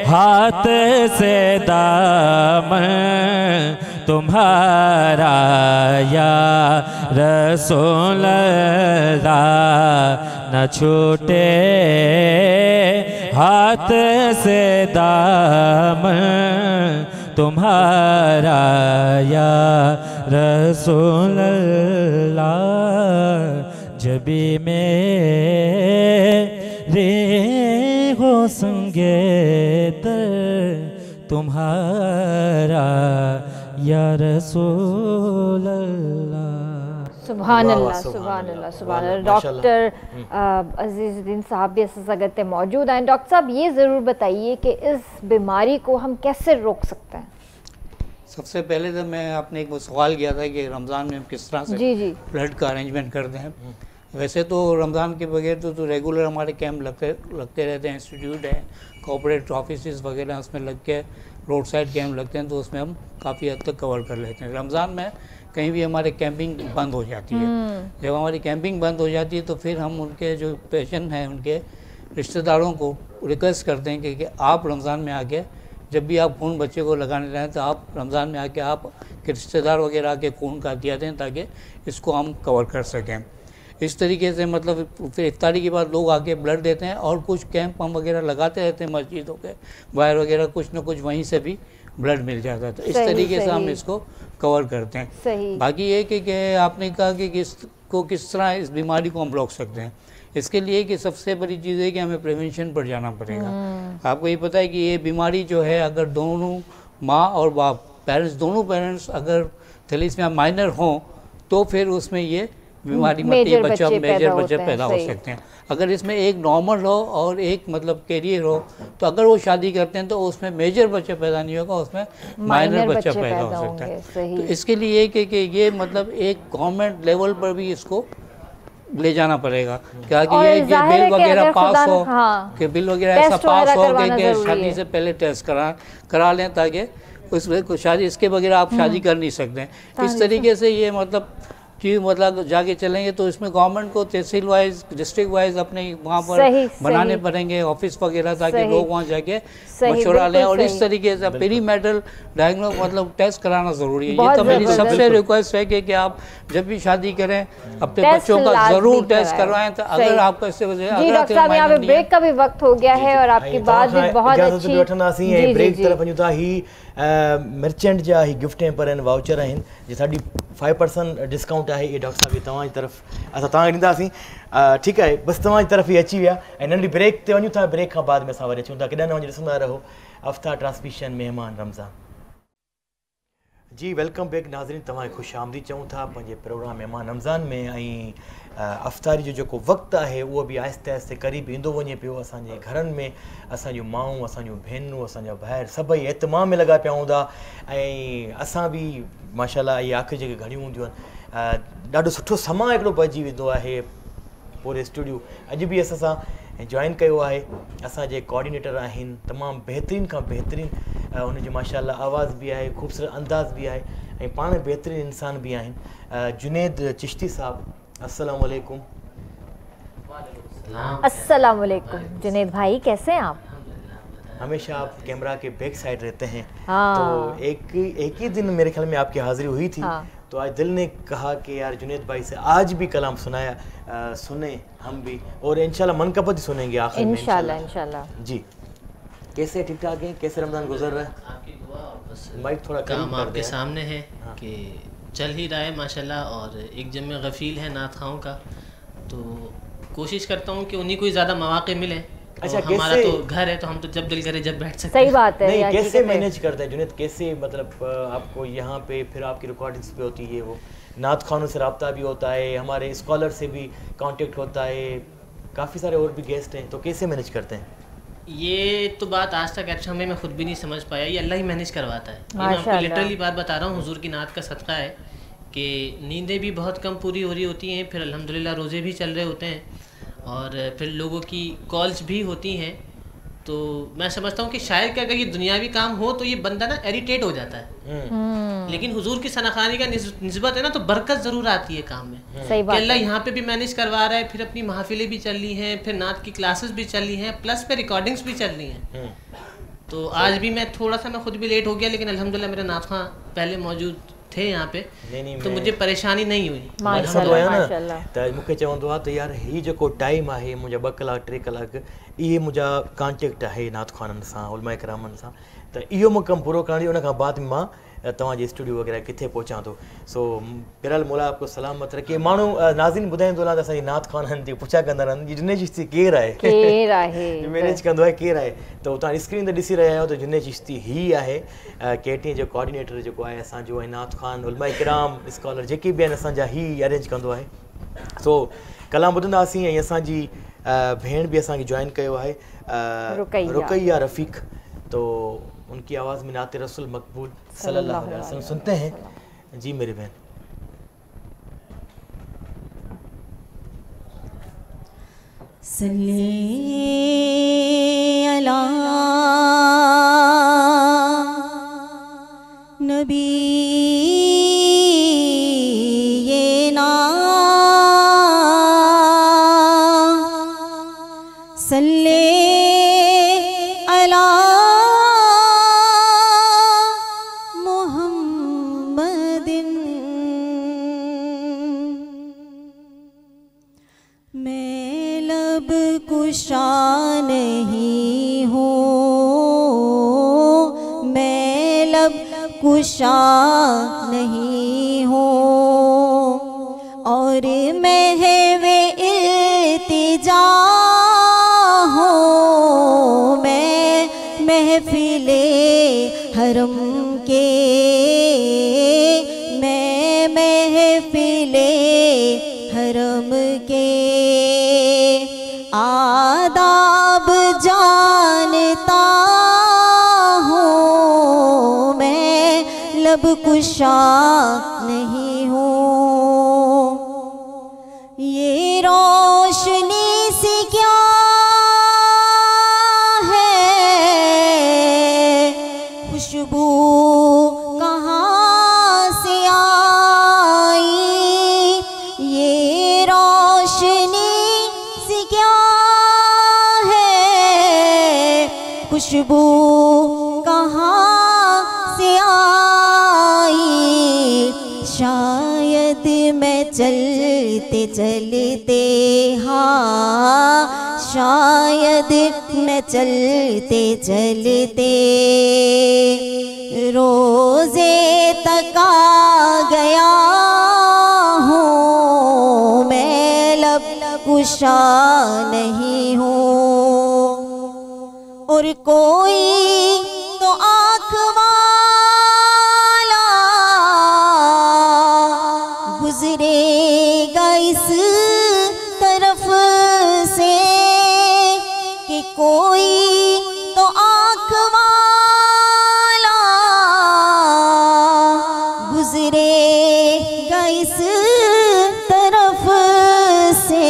हाथ से दामन तुम्हारा या रसूल अल्लाह न छूटे हाथ से दामन तुम्हारा या रसूल अल्लाह जबी मेरे हो संगे तुम्हारा या रसूल अल्लाह। सुभान अल्लाह सुभान अल्लाह सुभान अल्लाह। डॉक्टर अजीज़ुद्दीन साहब भी इस जगह पे मौजूद हैं। डॉक्टर साहब ये ज़रूर बताइए कि इस बीमारी को हम कैसे रोक सकते हैं। सबसे पहले तो मैं आपने एक वो सवाल किया था कि रमज़ान में हम किस तरह से ब्लड का अरेंजमेंट करते हैं। वैसे तो रमज़ान के बगैर तो रेगुलर हमारे कैंप लगते रहते हैं। इंस्टीट्यूट है, कॉर्पोरेट ऑफिस वगैरह उसमें लग के रोड साइड कैंप लगते हैं, तो उसमें हम काफ़ी हद तक कवर कर लेते हैं। रमज़ान में कहीं भी हमारे कैंपिंग बंद हो जाती है। जब हमारी कैंपिंग बंद हो जाती है तो फिर हम उनके जो पेशेंट हैं उनके रिश्तेदारों को रिक्वेस्ट करते हैं कि आप रमज़ान में आके जब भी आप खून बच्चे को लगाने जाएँ तो आप रमज़ान में आके आप के रिश्तेदार वगैरह आके खून का दिया दें ताकि इसको हम कवर कर सकें। इस तरीके से मतलब फिर इफ्तारी के बाद लोग आके ब्लड देते हैं और कुछ कैंप हम वगैरह लगाते रहते हैं मस्जिदों के बाहर वगैरह, कुछ न कुछ वहीं से भी ब्लड मिल जाता है। तो इस तरीके से हम इसको कवर करते हैं। बाकी ये कि आपने कहा कि किस तरह इस बीमारी को हम रोक सकते हैं। इसके लिए कि सबसे बड़ी चीज़ है कि हमें प्रिवेंशन पर जाना पड़ेगा। आपको ये पता है कि ये बीमारी जो है अगर दोनों माँ और बाप दोनों पेरेंट्स अगर थैलेसीमिया माइनर हों तो फिर उसमें ये बीमारी मेजर बच्चे पैदा हो सकते हैं। अगर इसमें एक नॉर्मल हो और एक मतलब कैरियर हो तो अगर वो शादी करते हैं तो उसमें मेजर बच्चा पैदा नहीं होगा, उसमें माइनर बच्चा पैदा हो सकता है। तो इसके लिए कि ये मतलब एक गवर्नमेंट लेवल पर भी इसको ले जाना पड़ेगा क्या कि ये बिल वगैरह पास हो कि बिल वगैरह ऐसा पास हो कि शादी से पहले टेस्ट करा लें ताकि उसमें शादी इसके बगैर आप शादी कर नहीं सकते। इस तरीके से ये मतलब कि मतलब जाके चलेंगे तो इसमें गवर्नमेंट को तहसील वाइज डिस्ट्रिक्ट वाइज अपने वहाँ पर बनाने पड़ेंगे ऑफिस वगैरह ताकि लोग वहाँ जाके मशवरा लें। और इस तरीके से पेरी मेटल डायग्नोस मतलब टेस्ट कराना ज़रूरी है। ये तो मेरी सबसे रिक्वेस्ट है कि आप जब भी शादी करें अपने बच्चों का ज़रूर टेस्ट करवाएं। तो अगर आपको इससे वजह ब्रेक का भी वक्त हो गया है और आपकी बात भी बहुत अच्छी ब्रेक तरफ वञूं था। ही मर्चेंट जा ही गिफ्टें पर वाउचर आहिनि जे साडी 5% डिस्काउंट आहे, इहे डॉक्टर साहिब तव्हांजी तरफ़ असां तव्हांखे ॾींदासीं। ठीकु आहे, बसि तव्हांजी तरफ़ ई अची विया ऐं नंढी ब्रेक ते वञूं था। ब्रेक खां बाद में असां वरी अचूं था। केॾा न वञी ॾिसंदा रहो अफ्तार ट्रांसमिशन महिमान रमज़ान। जी वेलकम बैक नाज़रीन, तव्हांखे ख़ुशि आमदी चऊं था पंहिंजे प्रोग्राम महिमान रमज़ान में। ऐं अफ्तारी जो जेको वक़्तु आहे उहो बि आहिस्ते आहिस्ते क़रीब ईंदो वञे पियो। असांजे घरनि में असांजूं माऊं, असांजूं भेनरूं, असांजा भाइर सभई एतमाम में लॻा पिया हूंदा ऐं असां बि माशाल्लाह इहे आख़िर जेके घड़ियूं हूंदियूं आहिनि ॾाढो सुठो समां हिकिड़ो पइजी वेंदो आहे पूरे स्टूडियो। अॼु बि असां सां जॉइन कयो आहे असांजे कोऑर्डिनेटर आहिनि, तमामु बहितरीन खां बहितरीन हुनजी माशाल्लाह आवाज़ बि आहे, ख़ूबसूरत अंदाज़ बि आहे ऐं पाण बहितरीन इंसान बि आहिनि। जुनैद चिश्ती साहब, अस्सलाम वालेकुम। अस्सलाम वालेकुम। जुनैद भाई कैसे हैं आप? हमेशा आप कैमरा के बैक साइड रहते हैं। हाँ। तो एक ही दिन मेरे ख्याल में आपकी हाजिरी हुई थी। हाँ। तो आज दिल ने कहा कि यार जुनैद भाई से आज भी कलाम सुनाया, सुने हम भी और इंशाल्लाह मनकबत ही सुनेंगे आखिर में इंशाल्लाह। जी कैसे ठीक ठाक हैं, कैसे रमज़ान गुजर रहा है? आपकी दुआ और बस माइक थोड़ा काम आपके सामने है हाँ। कि चल ही रहा है माशाल्लाह। और एक जब में गफील है नात खाओं का, तो कोशिश करता हूँ कि उन्हीं को ही ज़्यादा मौके मिले। अच्छा, हमारा कैसे? तो घर है तो हम तो जब दिल करे जब बैठ सकते सही बात है। नहीं, यार, कैसे ठीक है। मैनेज करते हैं जुनैद? कैसे मतलब आपको यहाँ पे फिर आपकी रिकॉर्डिंग्स पे होती है, वो नात खानों से रब्ता भी होता है, हमारे स्कॉलर से भी कांटेक्ट होता है, काफ़ी सारे और भी गेस्ट हैं, तो कैसे मैनेज करते हैं? ये तो बात आज तक एक्चुअली हमें मैं खुद भी नहीं समझ पाया, ये अल्लाह ही मैनेज करवाता है। ये मैं आपको माशाल्लाह। लिटरली बात बता रहा हूँ, हुजूर की नात का सदका है कि नींदें भी बहुत कम पूरी हो रही होती हैं, फिर अल्हम्दुलिल्लाह रोज़े भी चल रहे होते हैं और फिर लोगों की कॉल्स भी होती हैं। तो मैं समझता हूँ कि शायद कि अगर ये दुनियावी काम हो तो ये बंदा ना इरिटेट हो जाता है, लेकिन हुजूर की सनाखानी का निस्बत है ना, तो बरकत ज़रूर आती है काम में। सही बात कि अल्लाह है। यहाँ पे भी मैनेज करवा रहा है, फिर अपनी महफिलें भी चल रही हैं, फिर नात की क्लासेस भी चल रही हैं, प्लस पे रिकॉर्डिंग्स भी चल रही हैं। तो आज भी मैं थोड़ा सा मैं खुद भी लेट हो गया, लेकिन अल्हम्दुलिल्लाह मेरे नात खां पहले मौजूद थे यहाँ पे, तो मुझे परेशानी नहीं हुई। माशाल्लाह। त मूंखे चवंदो आहे त यार हीउ जेको टाइम आहे मुंहिंजा 2 कलाक 3 कलाक इहे मुंहिंजा कॉन्टेक्ट आहे नात ख़ाननि सां, उलमा इकरामनि सां, त इहो मूं कमु पूरो करण उन खां बाद मां तव्हांजे स्टूडियो वग़ैरह किथे पहुचां थो। सो बहरहाल मौला आपको सलामत रखे। माण्हू नाज़रीन ॿुधाईंदो रहंदा असांजी नात ख़ाननि ते पुछा कंदा रहंदा जुनैद चिश्ती केरु आहे, मैनेज कंदो आहे केरु आहे। त तव्हां स्क्रीन ते ॾिसी रहिया आहियो त जुनैद चिश्ती ही आहे केटी जो कोऑर्डिनेटर जेको आहे असांजो, ऐं नात ख़ान उलमा इकराम स्कॉलर जेके बि आहिनि असांजा ही अरेंज कंदो आहे। सो कलाम ॿुधंदासीं ऐं असांजी भेण बि असांखे जॉइन कयो आहे रुकैया रफ़ीक, तो उनकी आवाज़ में नाते रसूल मकबूल सल्लल्लाहु अलैहि वसल्लम सुनते हैं। जी मेरी बहन। सल्ले अला नबी ये ना सल्ले अला कुशा नहीं हूँ, मैं लब कुशा नहीं हूँ और महवे इल्तिजा हूँ, मैं महफिले हरम के, मैं महफिले हरम के आदाब जानता हूँ, मैं लब कुशा नहीं हूँ। ये रोशनी से क्या है, खुशबू कहाँ से आई, ये रोशनी से क्या खुशबू कहाँ से आई, शायद मैं चलते चलते, हाँ शायद मैं चलते चलते रोज़े तक आ गया कुशा नहीं हूँ और कोई तो आँख वाला गुजरेगा इस तरफ से कि कोई तो आँख वाला गुजरेगा इस तरफ से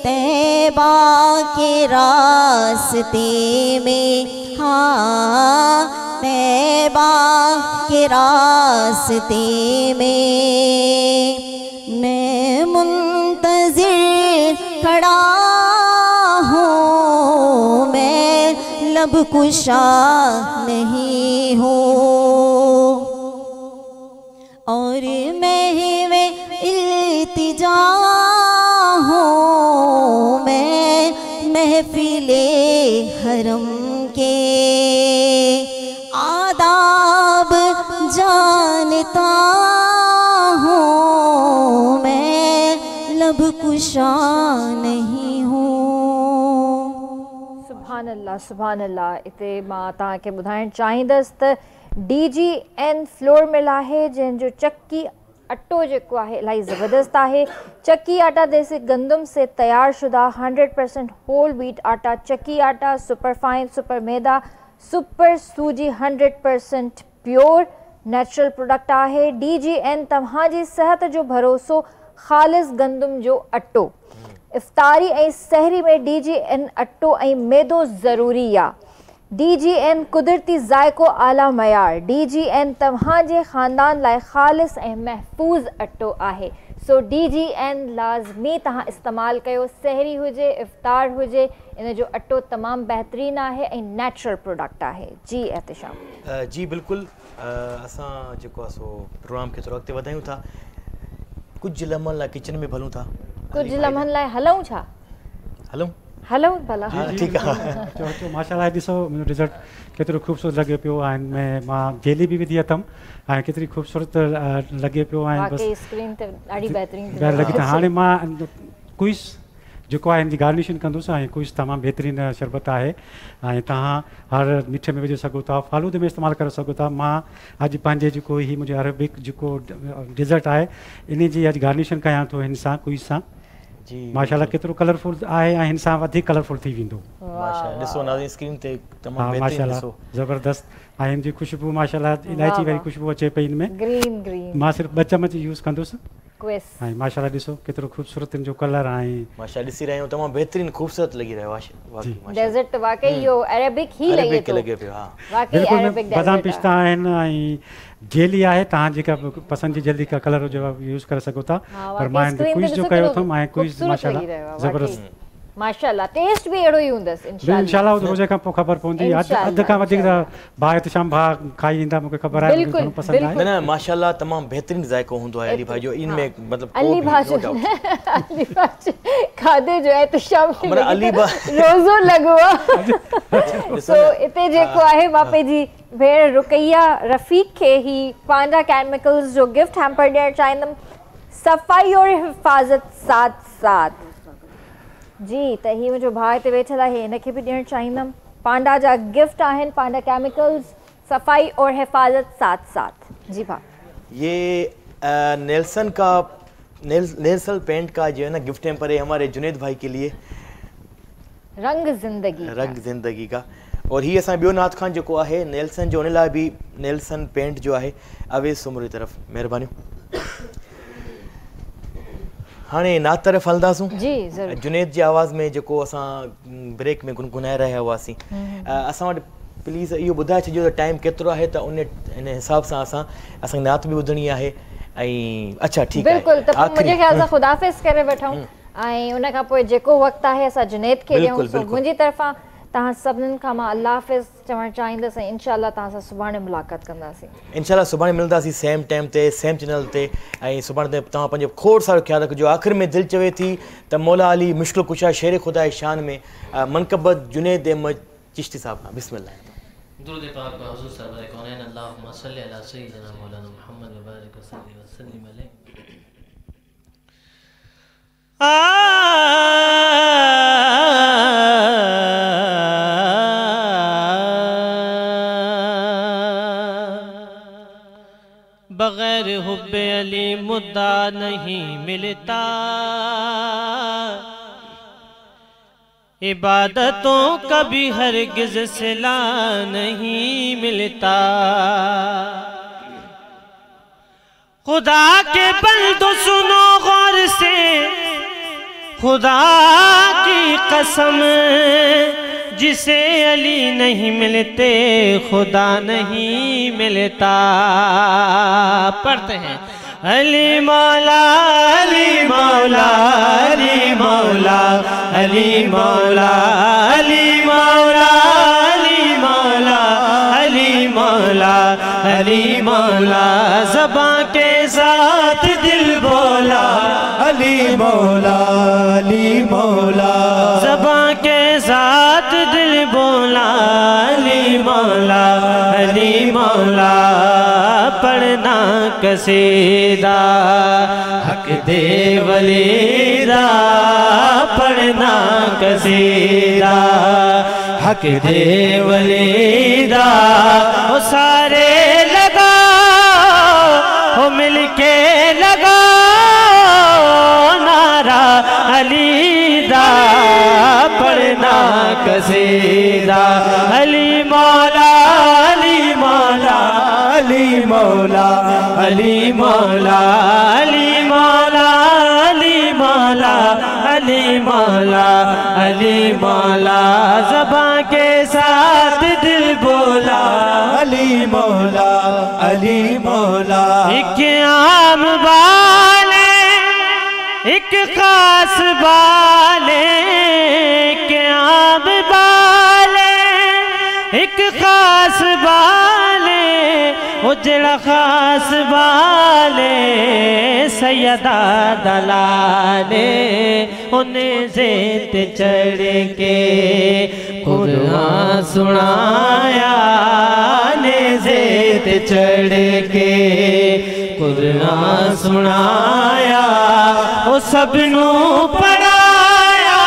तैबा के रास्ते में, हाँ तैबा के रास्ते में मैं मुंतज़िर खड़ा हूँ, मैं लब कुशा नहीं हूँ और महवे इल्तिजा हूँ, मैं महफिले हरम के आदाब जानता हूँ, मैं लब कुशा नहीं हूँ। सुभान अल्लाह सुभान अल्लाह। इते मां तव्हांखे ॿुधाइणु चाहींदसि त DGN फ्लोर मिल आहे जंहिंजो चक्की अटो जेको आहे इलाही ज़बरदस्त आहे। चक्की आटा देसी गंदम से तैयार शुदा 100% होल व्हीट आटा, चक्की आटा, सुपर फाइन, सुपर मैदा, सुपर सूजी 100% प्योर नेचुरल प्रोडक्ट आहे। DGN तव्हांजी सेहत जो भरोसो, ख़ालिस गंदम जो अटो। इफ्तारी ऐं सहरी में DGN अटो ऐं मैदो ज़रूरी आहे। DGN कुदरती ज़ाइको आला मयार। DGN तव्हांजे ख़ानदान लाइ ख़ालिस ऐं महफ़ूज़ अटो आहे। सो DGN लाज़मी तव्हां इस्तेमालु कयो, सहरी हुजे इफ्तार हुजे, इन जो अटो तमामु बहितरीनु आहे ऐं नेचुरल प्रोडक्ट आहे। जी एहतिशाम। जी बिल्कुलु। असां जेको आहे सो प्रोग्राम खे थोरो अॻिते वधायूं था, कुझु लम्हनि लाइ किचन में भलूं था, कुझु लम्हनि लाइ हलूं छा? हलूं हलो भला। ठीकु आहे। चो माशाल्लाह ॾिसो मुंहिंजो रिज़ल्ट केतिरो ख़ूबसूरत लॻे पियो ऐं मां जेली बि विधी अथमि ऐं केतिरी ख़ूबसूरत लॻे पियो ऐं वाकई स्क्रीन ते ॾाढी बहितरीनु लॻी। त हाणे मां क्विज़ जेको आहे हिनजी गार्निशिंग कंदुसि ऐं क्विज़ तमामु बहितरीनु शरबत आहे ऐं तव्हां हर मिठे में विझी सघो था, फालूदे में इस्तेमालु करे सघो था। मां अॼु पंहिंजे जेको ही मुंहिंजो अरेबिक जेको डिज़र्ट आहे इन जी अॼु गार्निशिंग कयां थो हिन सां क्विज़ सां। माशाल्लाह केतिरो कलरफुल आहे ऐं हिन सां वधीक कलरफुल थी वेंदो। माशाल्लाह ॾिसो नाज़रीन स्क्रीन ते तमामु बहितरीनु ॾिसो ज़बरदस्त ऐं हिन जी ख़ुशबू माशाल्लाह इलायची वारी ख़ुशबू अचे पई हिन में। ग्रीन ग्रीन मां सिर्फ़ु 2 चम्मच यूज़ कंदुसि क्विज़ ऐं माशाल्लाह ॾिसो केतिरो ख़ूबसूरत हिन जो कलर ऐं माशाल्लाह ॾिसी रहिया आहियूं तमामु बहितरीनु ख़ूबसूरत लॻी रहियो आहे। डेजर्ट वाकई इहो अरेबिक ई लॻे पियो। हा वाकई अरेबिक बादाम पिस्ता आहिनि ऐं जेली आहे, तव्हां जेका पसंदि जी जेली का कलर हुजे यूज़ करे सघो था। पर मां हिन क्विज़ जो कयो अथमि ऐं क्विज़ माशाल्लाह ज़बरदस्त माशाल्लाह टेस्ट भी अहिड़ो ई हूंदसि इंशाल्लाह। रोज़े खां पोइ ख़बर पवंदी, अधु खां वधीक त भाउ एहतिशाम भाउ खाई ईंदा, मूंखे ख़बर आहे घणो पसंदि आहे। न माशाल्लाह तमामु बहितरीनु ज़ाइको हूंदो आहे अली भाई जो। इन में मतलब अली भाई खाधे जो एहतिशाम अली रोज़ो लॻो आहे। सो इते जेको आहे मां पंहिंजी भेण रुकैया रफ़ीक खे ही पांडा केमिकल्स जो गिफ्ट हैम्पर ॾियणु चाहींदमि। सफ़ाई और हिफ़ाज़त साथ साथ। जी त ही मुंहिंजो भाउ हिते वेठल आहे, हिनखे बि ॾियणु चाहींदमि। पांडा जा गिफ्ट आहिनि, पांडा केमिकल्स, सफ़ाई और हिफ़ाज़त साथ साथ। जी भाउ, ये नेल्सन का नेल्सन पेंट का जो है ना गिफ्ट हैम्पर है हमारे जुनेद भाई के लिए, रंग जिंदगी का। और ही असां ॿियो नाथ खान जेको आहे नेल्सन जो, उन लाइ बि नेल्सन पेंट जो आहे अवेज़ सुमर जी तरफ़ महिरबानियूं। हाणे नात तरफ़ हलंदासूं जी ज़रूरु। जुनेद जी आवाज़ में जेको असां ब्रेक में गुनगुनाए रहिया हुआसीं, असां वटि प्लीज़ इहो ॿुधाए छॾियो त टाइम केतिरो आहे, त उन इन हिसाब सां असांखे नात बि ॿुधणी आहे। ऐं अच्छा ठीकु आहे, बिल्कुलु। त मुंहिंजे ख़्याल सां ख़ुदाफ़िज़ करे वठूं ऐं उन खां पोइ जेको वक़्तु आहे असां जुनेद खे ॾियूं। मुंहिंजी तरफ़ां तव्हां सभिनीनि खां मां अल्लाह हाफ़िज़ चवणु चाहींदसि ऐं इंशाअल्लाह तव्हां सां सुभाणे मुलाक़ात कंदासीं। इंशाअल्लाह सुभाणे मिलंदासीं सेम टाइम ते, सेम चैनल ते। ऐं सुभाणे तव्हां पंहिंजो खोड़ सारो ख्यालु रखिजो। आख़िर में दिलि चवे थी त मौला अली मुश्किल कुशा शेर खुदा शान में मनक़बत जुनेद अहमद चिश्ती साहब खां बिस्मिल्लाह। दुरूद पाक पे हुज़ूर सरवर कौनैन अल्लाहुम्मा सल्लि अला सय्यिदिना मौलाना मुहम्मद व बारिक व सल्लिम अलैहि। बगैर हुब्बे अली मुद्दा नहीं मिलता, इबादतों का भी हरगिज़ सिला नहीं मिलता। खुदा के बंदो सुनो गौर से, खुदा की कसम, जिसे अली नहीं मिलते खुदा नहीं मिलता। पढ़ते हैं अली मौला अली मौला अली मौला अली मौला अली मौला अली मौला अली मौला अली मौला। ज़बां के साथ दिल बोला अली मौला अली मौला। ज़बां के साथ दिल बोला अली मौला अली मौला। पढ़ना कसीदा हक दे वलीदा, पढ़ना कसीदा हक दे वलीदा। वो सारे लगा हो मिलके लगा नारा अलीदा, पढ़ना कसीदा अली मौला अली मौला अली मौला अली मौला अली मौला अली मौला अली मौला अली मौला। ज़बां के साथ दिल बोला अली मौला अली मौला। एक आम वाले एक खास वाले, एक आम वाले एक खास वाले, वो जड़ा खास वाले सैयदा दलाले। उन्हें ज़ेत चढ़ के कुरान सुनाया, ने ज़ेत चढ़ के कुरान सुनाया। वो सबनू पढ़ाया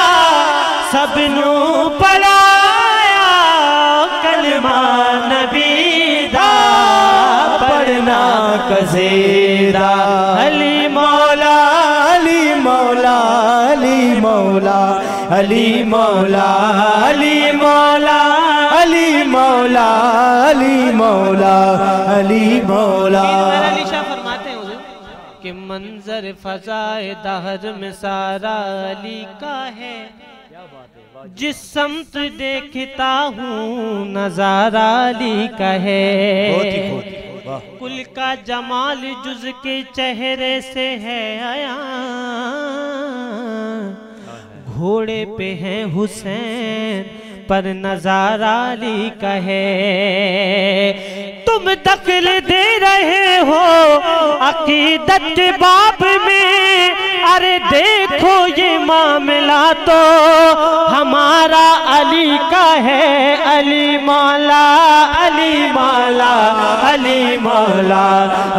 सबनू पढ़ाया, कलमा नबी दा पढ़ना कसीदा अली मौला अली मौला अली मौला अली मौला अली मौला अली मौला अली मौला अली मौला। फरमाते हैं कि मंजर फजाए दहर में सारा अली का है, जिस समत देखता हूँ नजारा अली का है। कुल का जमाल जुज के चेहरे से है आया, घोड़े पे है हुसैन पर नजारा अली का है। तुम दखल दे रहे हो अकीदत के बाब में, अरे देखो ये मामला तो हमारा अली का है। अली मौला अली मौला अली मौला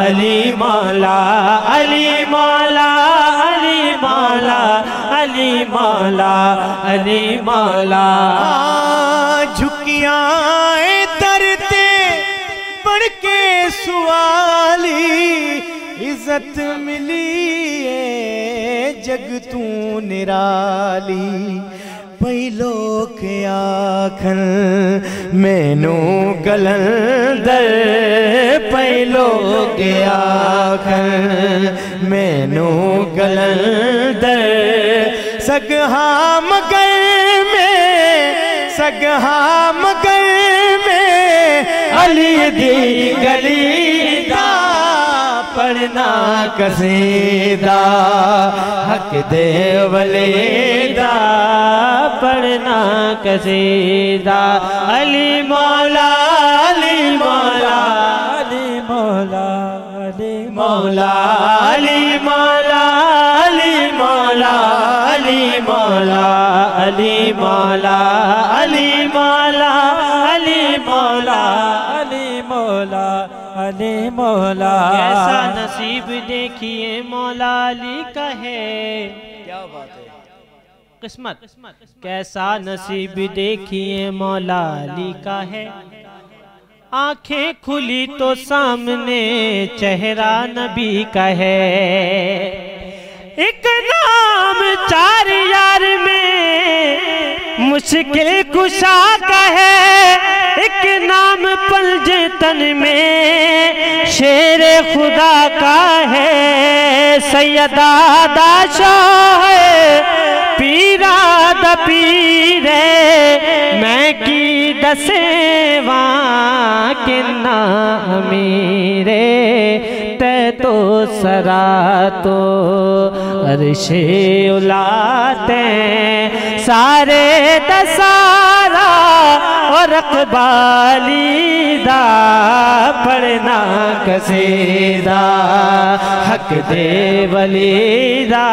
अली मौला अली मौला अली मौला अली मौला अली मौला। झुकियां तरते पढ़ के सुवाली, इज्जत मिली है जग तू निराली। पहलो के आखन मैनू कलंदर, पहलो के आखन मैनू कलंदर। सगहा मगर में सगहा मगर में अली दी गली दा पढ़ना कसीदा हक दे वलीदा, पढ़ना कसीदा अली मौला अली मौला अली मौला अली मौला अली मौला अली मौला अली मौला अली मौला अली मौला अली मौला अली मौला अली मौला। ऐसा नसीब देखिए मौला अली का है, क्या बात किस्मत कैसा नसीब देखिए मौला अली का है। आंखें खुली तो सामने चेहरा नबी का है। एक नाम चार यार में मुश्किल कुशा का है। एक नाम पंजे तन में शेर खुदा का है। सैयदा दाशा है पीरा द पीरे मैं की दसेवा के नामीरे ते तो सरा तो अरशे उलाते सारे दसारा और अकबाली दा पढ़ना कसीदा हक दे वलीदा